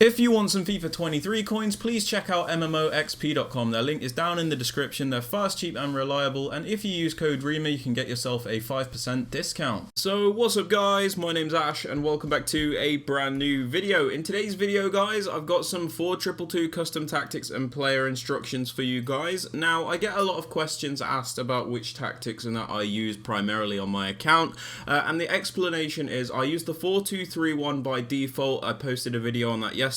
If you want some FIFA 23 coins, please check out MMOXP.com. Their link is down in the description. They're fast, cheap and reliable, and if you use code Rema you can get yourself a 5% discount. So what's up guys, my name's Ash and welcome back to a brand new video. In today's video guys, I've got some 422 custom tactics and player instructions for you guys. Now I get a lot of questions asked about which tactics and that I use primarily on my account, and the explanation is I use the 4-2-3-1 by default. I posted a video on that yesterday,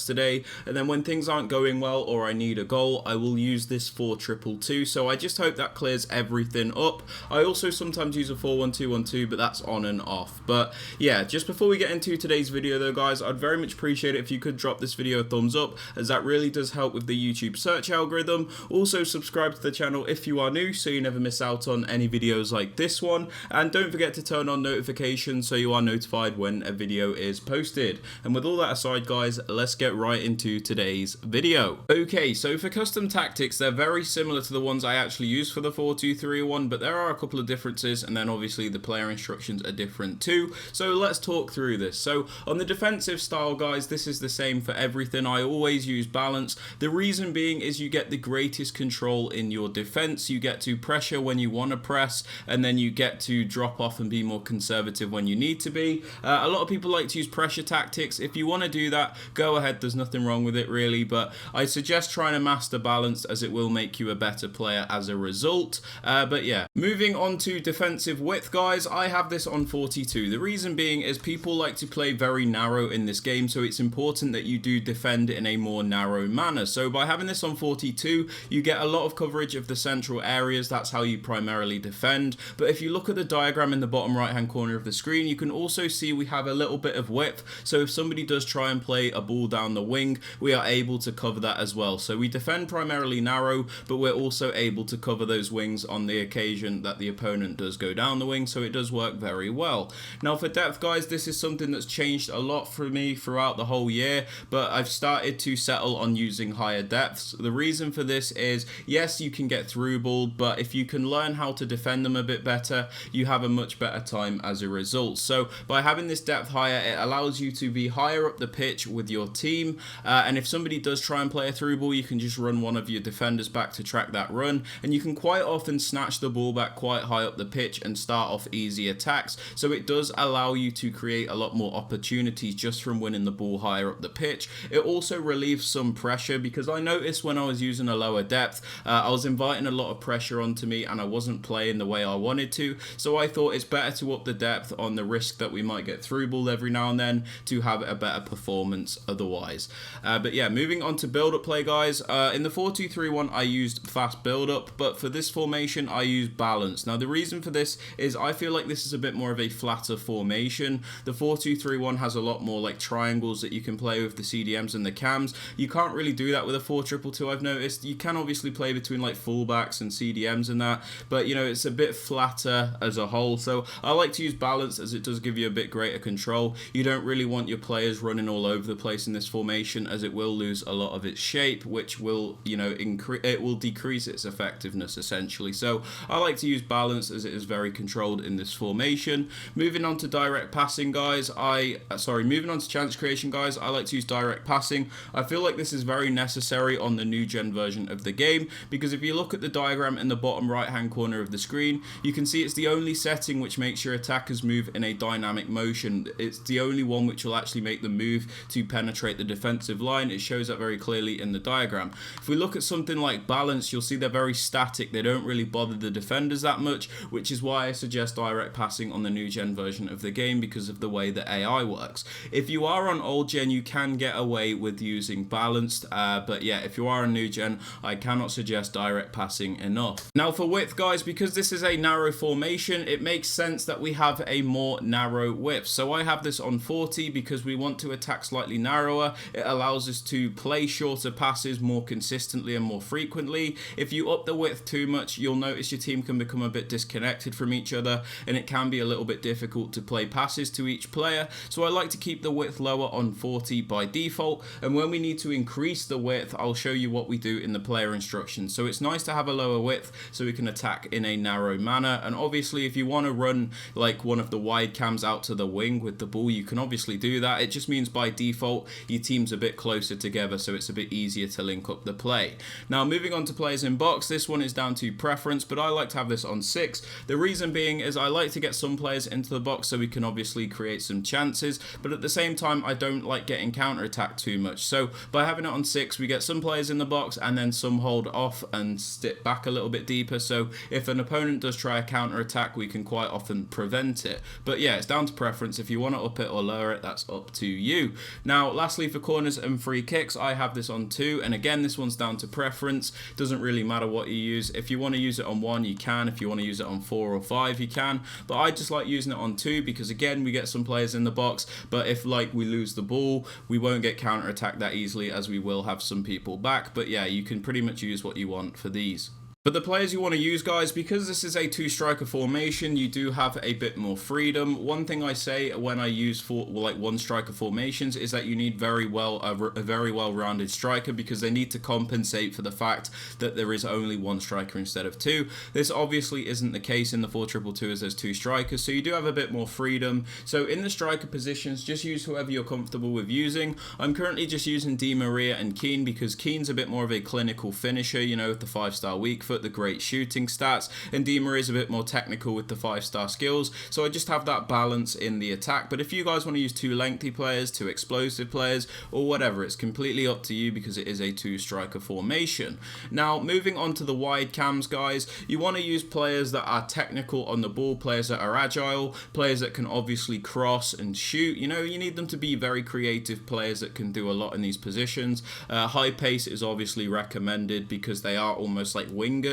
and then when things aren't going well or I need a goal, I will use this 4-2-2-2. So I just hope that clears everything up. I also sometimes use a 4-1-2-1-2, but that's on and off. But yeah, just before we get into today's video though guys, I'd very much appreciate it if you could drop this video a thumbs up, as that really does help with the YouTube search algorithm. Also subscribe to the channel if you are new so you never miss out on any videos like this one, and don't forget to turn on notifications so you are notified when a video is posted. And with all that aside guys, let's get right into today's video. Okay, so for custom tactics, they're very similar to the ones I actually use for the 4-2-3-1, but there are a couple of differences, and then obviously the player instructions are different too. So let's talk through this. So on the defensive style guys, this is the same for everything. I always use balance. The reason being is you get the greatest control in your defense. You get to pressure when you want to press, and then you get to drop off and be more conservative when you need to be. A lot of people like to use pressure tactics. If you want to do that, go ahead, there's nothing wrong with it really, but I suggest trying to master balance, as it will make you a better player as a result. But yeah, moving on to defensive width guys, I have this on 42. The reason being is people like to play very narrow in this game, so it's important that you do defend in a more narrow manner. So by having this on 42, you get a lot of coverage of the central areas. That's how you primarily defend. But if you look at the diagram in the bottom right hand corner of the screen, you can also see we have a little bit of width. So if somebody does try and play a ball down the wing, we are able to cover that as well. So we defend primarily narrow, but we're also able to cover those wings on the occasion that the opponent does go down the wing, so it does work very well. Now for depth guys, this is something that's changed a lot for me throughout the whole year, but I've started to settle on using higher depths. The reason for this is, yes, you can get through balled, but if you can learn how to defend them a bit better, you have a much better time as a result. So by having this depth higher, it allows you to be higher up the pitch with your team, and if somebody does try and play a through ball, you can just run one of your defenders back to track that run, and you can quite often snatch the ball back quite high up the pitch and start off easy attacks. So it does allow you to create a lot more opportunities just from winning the ball higher up the pitch. It also relieves some pressure, because I noticed when I was using a lower depth, I was inviting a lot of pressure onto me and I wasn't playing the way I wanted to. So I thought it's better to up the depth on the risk that we might get through ball every now and then to have a better performance otherwise. But yeah, moving on to build-up play guys, in the 4-2-3-1 I used fast build-up, but for this formation I used balance. Now the reason for this is I feel like this is a bit more of a flatter formation. The 4-2-3-1 has a lot more like triangles that you can play with the CDMs and the cams. You can't really do that with a 4-2-2-2, I've noticed. You can obviously play between like fullbacks and CDMs and that, but you know, it's a bit flatter as a whole. So I like to use balance, as it does give you a bit greater control. You don't really want your players running all over the place in this formation, as it will lose a lot of its shape, which will, you know, it will decrease its effectiveness essentially. So I like to use balance, as it is very controlled in this formation. Moving on to direct passing guys, moving on to chance creation guys, I like to use direct passing. I feel like this is very necessary on the new gen version of the game, because if you look at the diagram in the bottom right hand corner of the screen, you can see it's the only setting which makes your attackers move in a dynamic motion. It's the only one which will actually make them move to penetrate the defensive line. It shows that very clearly in the diagram. If we look at something like balance, you'll see they're very static. They don't really bother the defenders that much, which is why I suggest direct passing on the new gen version of the game, because of the way the AI works. If you are on old gen, you can get away with using balanced, but yeah, if you are on new gen, I cannot suggest direct passing enough. Now for width guys, because this is a narrow formation, it makes sense that we have a more narrow width. So I have this on 40 because we want to attack slightly narrower. It allows us to play shorter passes more consistently and more frequently. If you up the width too much, you'll notice your team can become a bit disconnected from each other, and it can be a little bit difficult to play passes to each player. So I like to keep the width lower on 40 by default, and when we need to increase the width, I'll show you what we do in the player instructions. So it's nice to have a lower width so we can attack in a narrow manner. And obviously if you want to run like one of the wide cams out to the wing with the ball, you can obviously do that. It just means by default you your team's a bit closer together, so it's a bit easier to link up the play. Now, moving on to players in box, this one is down to preference, but I like to have this on 6. The reason being is I like to get some players into the box so we can obviously create some chances, but at the same time I don't like getting counter-attacked too much. So by having it on 6, we get some players in the box and then some hold off and step back a little bit deeper, so if an opponent does try a counter-attack, we can quite often prevent it. But yeah, it's down to preference. If you want to up it or lower it, that's up to you. Now, lastly, for corners and free kicks, I have this on 2, and again, this one's down to preference. Doesn't really matter what you use. If you want to use it on 1, you can. If you want to use it on 4 or 5, you can. But I just like using it on 2 because, again, we get some players in the box, but if, like, we lose the ball, we won't get counter-attacked that easily, as we will have some people back. But yeah, you can pretty much use what you want for these. But the players you want to use, guys, because this is a 2-striker formation, you do have a bit more freedom. One thing I say when I use 1-striker formations is that you need a very well-rounded striker, because they need to compensate for the fact that there is only 1 striker instead of 2. This obviously isn't the case in the 4-2-2 as there's 2 strikers, so you do have a bit more freedom. So in the striker positions, just use whoever you're comfortable with using. I'm currently just using Di Maria and Keane because Keane's a bit more of a clinical finisher, you know, with the 5-star weak foot, the great shooting stats, and Di Maria is a bit more technical with the 5-star skills, so I just have that balance in the attack. But if you guys want to use 2 lengthy players, 2 explosive players, or whatever, it's completely up to you because it is a 2-striker formation. Now, moving on to the wide cams, guys, you want to use players that are technical on the ball, players that are agile, players that can obviously cross and shoot. You know, you need them to be very creative players that can do a lot in these positions. High pace is obviously recommended because they are almost like wingers.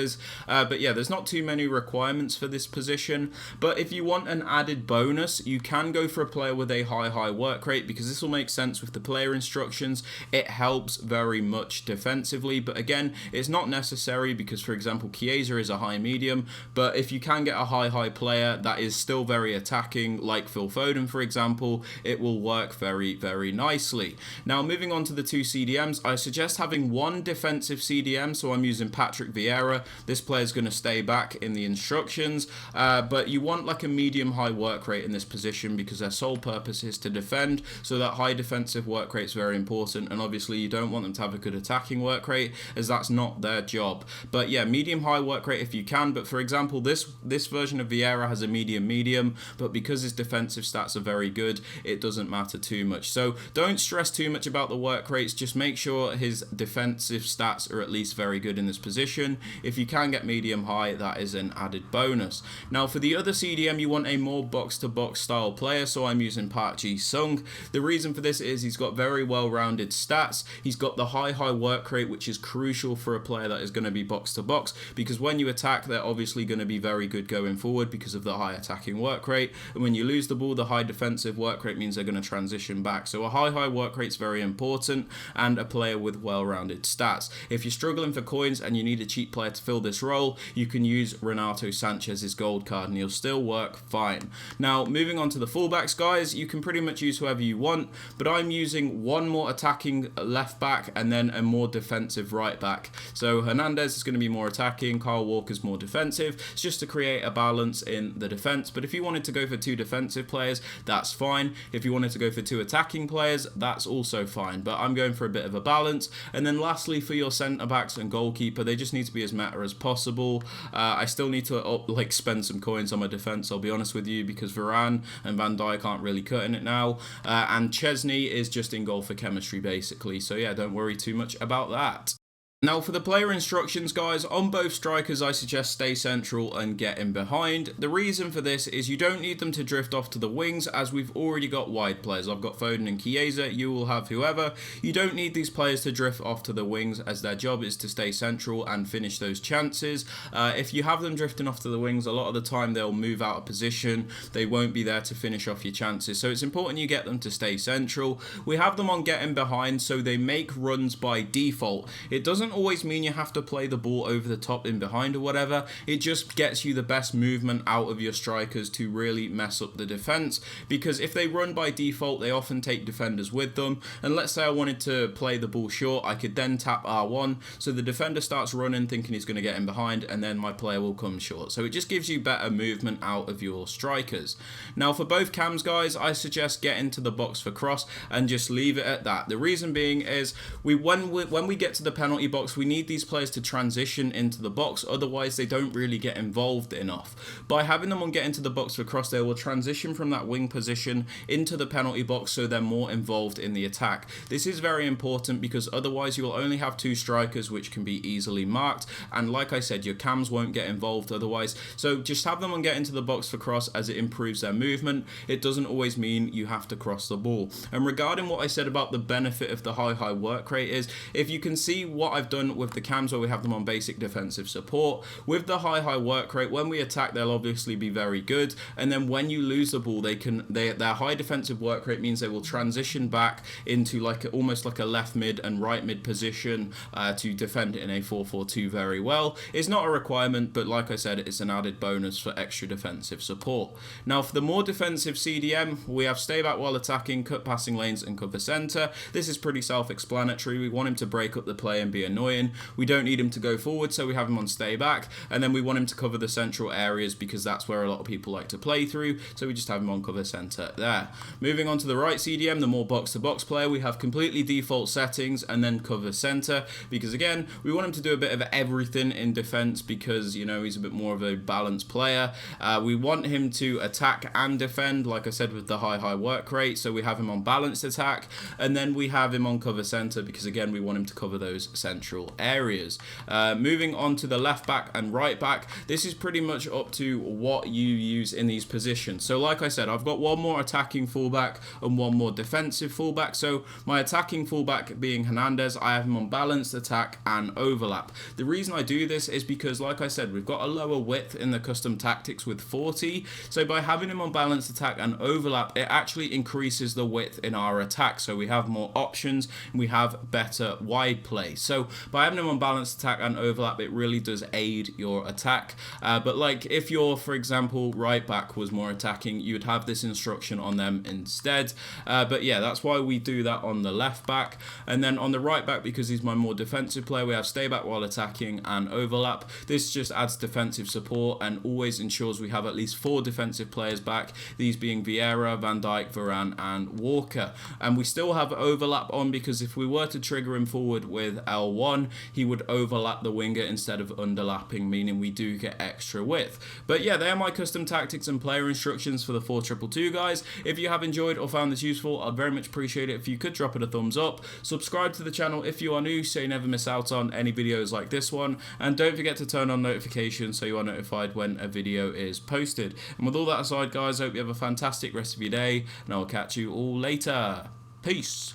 But yeah, there's not too many requirements for this position. But if you want an added bonus, you can go for a player with a high work rate, because this will make sense with the player instructions. It helps very much defensively, but again, it's not necessary because, for example, Chiesa is a high medium, but if you can get a high player that is still very attacking, like Phil Foden, for example, it will work very nicely. Now, moving on to the 2 CDMs, I suggest having 1 defensive CDM, so I'm using Patrick Vieira. This player is going to stay back in the instructions, but you want like a medium-high work rate in this position because their sole purpose is to defend, so that high defensive work rate is very important, and obviously you don't want them to have a good attacking work rate, as that's not their job. But yeah, medium-high work rate if you can. But for example, this version of Vieira has a medium, but because his defensive stats are very good, it doesn't matter too much. So don't stress too much about the work rates, just make sure his defensive stats are at least very good in this position. If you can get medium high, that is an added bonus. Now, for the other CDM, you want a more box-to-box style player, so I'm using Park Ji-sung. The reason for this is he's got very well-rounded stats. He's got the high work rate, which is crucial for a player that is going to be box-to-box, because when you attack, they're obviously going to be very good going forward because of the high attacking work rate, and when you lose the ball, the high defensive work rate means they're going to transition back. So a high work rate is very important, and a player with well-rounded stats. If you're struggling for coins and you need a cheap player to fill this role, you can use Renato Sanchez's gold card and he'll still work fine. Now, moving on to the fullbacks, guys, you can pretty much use whoever you want, but I'm using 1 more attacking left back and then a more defensive right back. So Hernandez is going to be more attacking, Kyle Walker's more defensive. It's just to create a balance in the defense. But if you wanted to go for 2 defensive players, that's fine. If you wanted to go for 2 attacking players, that's also fine. But I'm going for a bit of a balance. And then lastly, for your centre backs and goalkeeper, they just need to be as meta as possible. I still need to spend some coins on my defense, I'll be honest with you, because Varane and Van Dijk aren't really cutting it now, and Chesney is just in goal for chemistry basically, so yeah, don't worry too much about that. Now, for the player instructions, guys, on both strikers, I suggest stay central and get in behind. The reason for this is you don't need them to drift off to the wings, as we've already got wide players. I've got Foden and Chiesa, you will have whoever. You don't need these players to drift off to the wings, as their job is to stay central and finish those chances. If you have them drifting off to the wings, a lot of the time they'll move out of position. They won't be there to finish off your chances. So it's important you get them to stay central. We have them on getting behind, so they make runs by default. It doesn't always mean you have to play the ball over the top in behind or whatever. It just gets you the best movement out of your strikers to really mess up the defense, because if they run by default, they often take defenders with them. And let's say I wanted to play the ball short, I could then tap R1, so the defender starts running thinking he's going to get in behind, and then my player will come short. So it just gives you better movement out of your strikers. Now for both cams, guys, I suggest get into the box for cross and just leave it at that. The reason being is when we get to the penalty box, we need these players to transition into the box, otherwise they don't really get involved enough. By having them on get into the box for cross, they will transition from that wing position into the penalty box, so they're more involved in the attack. This is very important because otherwise you will only have two strikers which can be easily marked, and like I said, your cams won't get involved otherwise. So just have them on get into the box for cross, as it improves their movement. It doesn't always mean you have to cross the ball. And regarding what I said about the benefit of the high work rate is, if you can see what I've done with the cams where we have them on basic defensive support, with the high work rate, when we attack they'll obviously be very good, and then when you lose the ball, their high defensive work rate means they will transition back into almost like a left mid and right mid position to defend in a 4-4-2 very well. It's not a requirement, but like I said, it's an added bonus for extra defensive support. Now for the more defensive CDM, we have stay back while attacking, cut passing lanes and cover center. This is pretty self-explanatory. We want him to break up the play and be annoying. We don't need him to go forward, so we have him on stay back, and then we want him to cover the central areas because that's where a lot of people like to play through, so we just have him on cover center there. Moving on to the right CDM, the more box-to-box player, we have completely default settings and then cover center, because again, we want him to do a bit of everything in defense because, you know, he's a bit more of a balanced player. We want him to attack and defend, like I said, with the high work rate, so we have him on balanced attack, and then we have him on cover center because again, we want him to cover those central areas. Moving on to the left back and right back, this is pretty much up to what you use in these positions. So like I said, I've got one more attacking fullback and one more defensive fullback. So my attacking fullback being Hernandez, I have him on balanced attack and overlap. The reason I do this is because, like I said, we've got a lower width in the custom tactics with 40, so by having him on balanced attack and overlap, it actually increases the width in our attack, so we have more options and we have better wide play. So by having him on balanced attack and overlap, it really does aid your attack. But like if your, for example, right back was more attacking, you'd have this instruction on them instead. But yeah, that's why we do that on the left back. And then on the right back, because he's my more defensive player, we have stay back while attacking and overlap. This just adds defensive support and always ensures we have at least 4 defensive players back, these being Vieira, Van Dijk, Varane and Walker. And we still have overlap on because if we were to trigger him forward with L1, he would overlap the winger instead of underlapping, meaning we do get extra width. But yeah, they are my custom tactics and player instructions for the 4-2-2 guys. If you have enjoyed or found this useful, I'd very much appreciate it if you could drop it a thumbs up. Subscribe to the channel if you are new so you never miss out on any videos like this one, and don't forget to turn on notifications so you are notified when a video is posted. And with all that aside, guys, I hope you have a fantastic rest of your day, and I'll catch you all later. Peace.